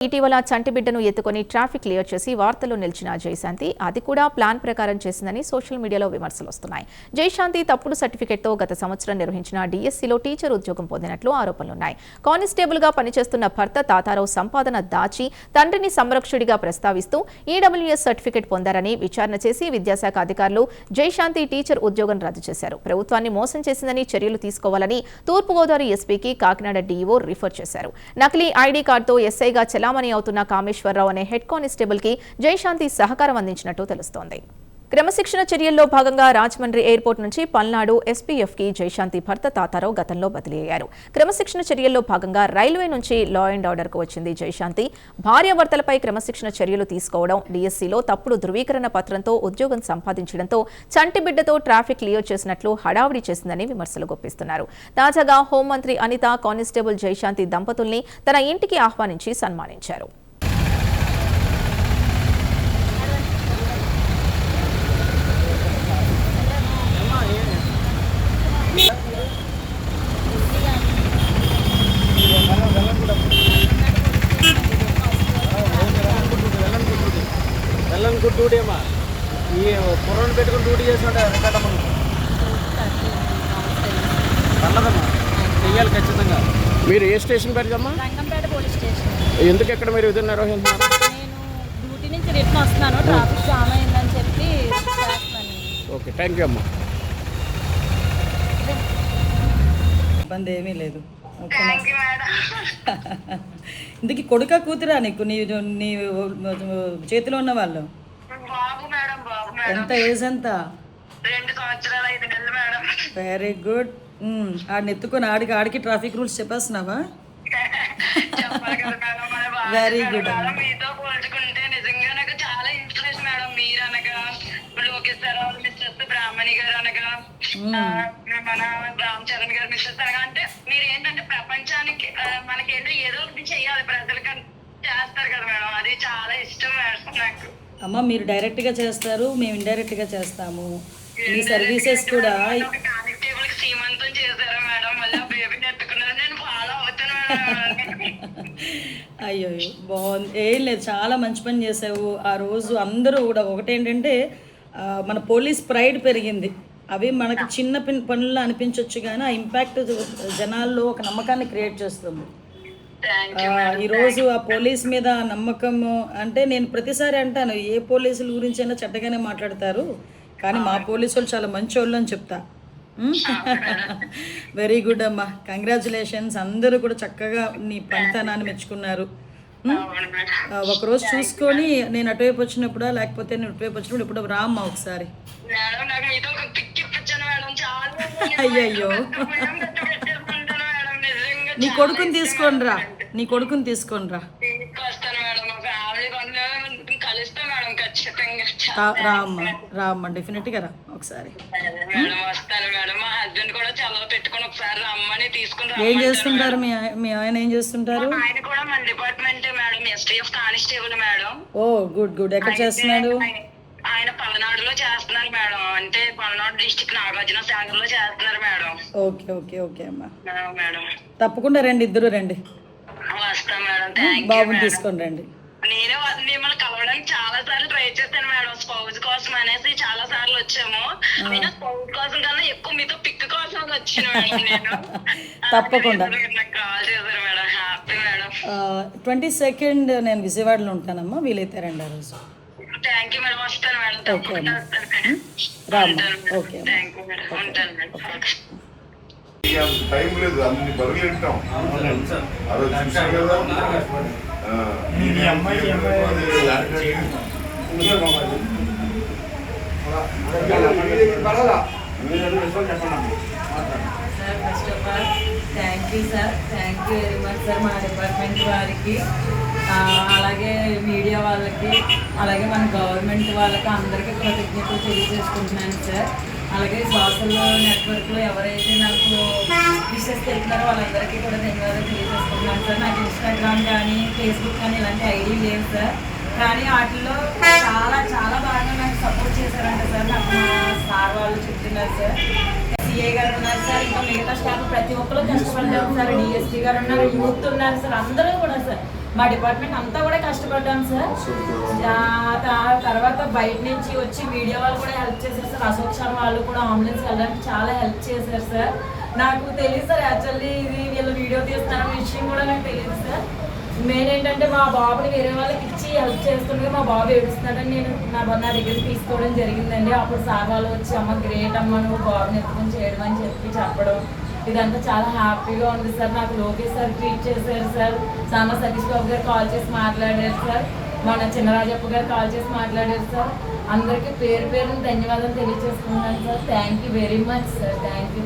ఇటీవల చంటి బిడ్డను ఎత్తుకొని ట్రాఫిక్ క్లియర్ చేసి వార్తల్లో నిలిచిన జయశాంతి అది కూడా ప్లాన్ ప్రకారం చేసిందని సోషల్ మీడియాలో విమర్శలు వస్తున్నాయి. జయశాంతి తప్పుడు సర్టిఫికెట్తో గత సంవత్సరం నిర్వహించిన డిఎస్సిలో టీచర్ ఉద్యోగం పొందినట్లు ఆరోపణలున్నాయి. కానిస్టేబుల్గా పనిచేస్తున్న భర్త తాతారావు సంపాదన దాచి తండ్రిని సంరక్షకుడిగా ప్రస్తావిస్తూ ఈడబ్ల్యూఎస్ సర్టిఫికెట్ పొందారని విచారణ చేసి విద్యాశాఖ అధికారులు జయశాంతి టీచర్ ఉద్యోగం రద్దు చేశారు. ప్రభుత్వాన్ని మోసం చేసిందని చర్యలు తీసుకోవాలని తూర్పుగోదావరి ఎస్పీకి కాకినాడ డీఈఓ రిఫర్ చేశారు. నకిలీ ఐడీ కార్డుతో ఎస్ఐగా చలామణి అవుతున్న కామేశ్వరరావు అనే హెడ్ కానిస్టేబుల్ కి జయశాంతి సహకారం అందించినట్టు తెలుస్తోంది. క్రమశిక్షణ చర్యల్లో భాగంగా రాజమండ్రి ఎయిర్పోర్ట్ నుంచి పల్నాడు ఎస్పీఎఫ్ కి జయశాంతి భర్త తాతారావు గతంలో బదిలీ అయ్యారు. క్రమశిక్షణ చర్యల్లో భాగంగా రైల్వే నుంచి లా అండ్ ఆర్డర్ కు వచ్చింది జయశాంతి. భార్యాభర్తలపై క్రమశిక్షణ చర్యలు తీసుకోవడం, డిఎస్సిలో తప్పుడు ధృవీకరణ పత్రంతో ఉద్యోగం సంపాదించడంతో చంటి బిడ్డతో ట్రాఫిక్ క్లియర్ చేసినట్లు హడావుడి చేసిందని విమర్శలు గుప్పిస్తున్నారు. తాజాగా హోంమంత్రి అనిత కానిస్టేబుల్ జయశాంతి దంపతుల్ని తన ఇంటికి ఆహ్వానించి సన్మానించారు. డ్యూటీ అమ్మా ఈ కుర్రను పెట్టుకుని డ్యూటీ చేస్తుంటే పర్లేదమ్మా, చెయ్యాలి ఖచ్చితంగా. మీరు ఏ స్టేషన్ పెడతామ్మా? Rangampet police station. ఎందుకు ఎక్కడ మీరు విధులు నిర్వహిస్తున్నారు? నేను డ్యూటీ నుంచి రిటర్న్ వస్తున్నాను, ట్రాఫిక్ జామ్ అయిందని చెప్పి చేస్తున్నాను. ఓకే, థ్యాంక్ యూ అమ్మా. ఇబ్బంది ఏమీ లేదు. ఇందుకు కొడుక కూతురా నీకు? నీ చేతిలో ఉన్న వాళ్ళు ఎంత ఏజ్ ఎంత? 2 సంవత్సరాలు 5 నెలలు మేడం. Very good. ఆడిని ఎత్తుకొని ఆడికి ట్రాఫిక్ రూల్స్ చెప్పేస్తున్నావా? Very good. మీతో పోల్చుకుంటే నిజంగా నాకు చాలా ఇన్స్పిరేషన్ మేడం. మీరు అనగా లోకేష్ సార్ మిస్టర్స్ బ్రాహ్మణి గారు అనగా మన రామ్ చరణ్ గారు మిస్టర్స్ అనగా అంటే మీరు ఏంటంటే ప్రపంచానికి మనకేంటో ఏదో ఒకటి చెయ్యాలి, ప్రజలకి చేస్తారు కదా మేడం. అది చాలా ఇష్టం మేడం నాకు. అమ్మ మీరు డైరెక్ట్గా చేస్తారు, మేము ఇండైరెక్ట్గా చేస్తాము. మీ సర్వీసెస్ కూడా కానిస్టేబుల్ కి సీమంతం చేశారు మేడం. మళ్ళీ బేబీని ఎత్తుకున్నారు, నేను ఫాలో అవుతాను మేడం. అయ్యో బాగుంది. ఏం లేదు, చాలా మంచి పని చేసావు. ఆ రోజు అందరూ కూడా ఒకటేంటంటే మన పోలీస్ ప్రైడ్ పెరిగింది. అవి మనకి చిన్న పనుల్లో అనిపించవచ్చు కానీ ఆ ఇంపాక్ట్ జనాల్లో ఒక నమ్మకాన్ని క్రియేట్ చేస్తుంది. ఈరోజు ఆ పోలీస్ మీద నమ్మకం అంటే నేను ప్రతిసారి అంటాను, ఏ పోలీసుల గురించి అయినా చెడ్డగానే మాట్లాడతారు కానీ మా పోలీసు వాళ్ళు చాలా మంచి వాళ్ళు అని చెప్తా. వెరీ గుడ్ అమ్మా, కంగ్రాచులేషన్స్. అందరూ కూడా చక్కగా నీ పనితనాన్ని మెచ్చుకున్నారు. ఒకరోజు చూసుకొని నేను అటువైపు వచ్చినప్పుడా లేకపోతే నేను ఇటువైపు వచ్చినప్పుడు ఇప్పుడు రామ్మా ఒకసారి. అయ్యయ్యో, నీ కొడుకుని తీసుకొని రా, నీ కొడుకుని తీసుకొని రా. రామ్మా డెఫినెట్గా రా ఒకసారి. ఏం చేస్తుంటారు మీ ఆయన? ఏం చేస్తుంటారు? ఓ గుడ్ గుడ్. ఎక్కడ చేస్తున్నాడు? ఆయన పల్నాడులో చేస్తున్నారు మేడం. అంటే పల్నాడు డిస్ట్రిక్ట్ నాగార్జున సాగర్ లో చేస్తున్నారు మేడం. ఓకే ఓకే ఓకే అమ్మా, మేడం తప్పకుండా రండి, ఇద్దరు రండి. వస్తాం మేడం. బాబుని తీసుకొని రండి. నేను మిమ్మల్ని కలవడానికి చాలా సార్లు ట్రై చేశాను మేడం, స్పౌజ్ కోసం అనేసి చాలా సార్లు వచ్చాము. అయినా స్పౌజ్ కోసం కన్నా ఎక్కువ మీతో పిక్ కోసం వచ్చాను మేడం. నేను తప్పకుండా కాల్ చేశారు మేడం. Happy madam. 22nd నేను విజయవాడలో ఉంటానమ్మా, వీలైతే రండి ఆ రోజు. Thank you madam. వస్తాను మేడం, తప్పకుండా వస్తాను. రామ్మా. Okay, thank you madam. ఉంటాను మేడం. టైం లేదు, అన్ని బరువులు వింటాం. ఆ రోజు చూసాం కదా. First of all thank you sir, thank you very much sir. మా డిపార్ట్మెంట్ వారికి, అలాగే మీడియా వాళ్ళకి, అలాగే మన గవర్నమెంట్ వాళ్ళకి అందరికీ కృతజ్ఞతలు తెలియజేసుకుంటున్నాను సార్. అలాగే సోషల్ నెట్వర్క్లో ఎవరైతే నాకు విషెస్ తెలిపినారో వాళ్ళందరికీ కూడా ధన్యవాదాలు తెలియజేసుకుంటున్నాను సార్. నాకు ఇన్స్టాగ్రామ్ కానీ ఫేస్బుక్ కానీ ఇలాంటి ఐడి లేవు సార్, కానీ వాటిల్లో చాలా చాలా బాగా నాకు సపోర్ట్ చేశారంట సార్. నాకు మా సార్ వాళ్ళు చెప్తున్నారు సార్. సిఏ గారు ఉన్నారు సార్, ఇంకా మిగతా స్టాఫ్ ప్రతి ఒక్కరు కష్టపడతారు సార్. డిఎస్పీ గారు ఉన్నారు, యూత్ ఉన్నారు సార్, అందరూ కూడా సార్ మా డిపార్ట్మెంట్ అంతా కూడా కష్టపడ్డాం సార్. తర్వాత బయట నుంచి వచ్చి మీడియా వాళ్ళు కూడా హెల్ప్ చేశారు సార్. అశోక్ శర్మ వాళ్ళు కూడా అంబులెన్స్ వెళ్ళడానికి చాలా హెల్ప్ చేశారు సార్. నాకు తెలియదు సార్ యాక్చువల్లీ ఇది వీళ్ళు వీడియో తీస్తారన్న విషయం కూడా నాకు తెలియదు సార్. మెయిన్ ఏంటంటే మా బాబుని వేరే వాళ్ళకి ఇచ్చి హెల్ప్ చేస్తుండగా మా బాబు ఏడుస్తున్నాడని నేను నా దగ్గరికి తీసుకోవడం జరిగిందండి. అప్పుడు సార్ వాళ్ళు వచ్చి అమ్మ గ్రేట్ అమ్మ నువ్వు బాబుని ఎత్తుకొని చేయడం అని చెప్పడం ఇదంతా చాలా హ్యాపీగా ఉంది సార్. నాకు లోకేష్ సార్ ట్రీట్ చేశారు సార్. సామ సతీష్ బాబు గారు కాల్ చేసి మాట్లాడారు సార్. మన చిన్నరాజప్ప గారు కాల్ చేసి మాట్లాడారు సార్. అందరికీ పేరు పేరుని ధన్యవాదాలు తెలియజేసుకున్నాను sir. Thank you very much sir. Thank you.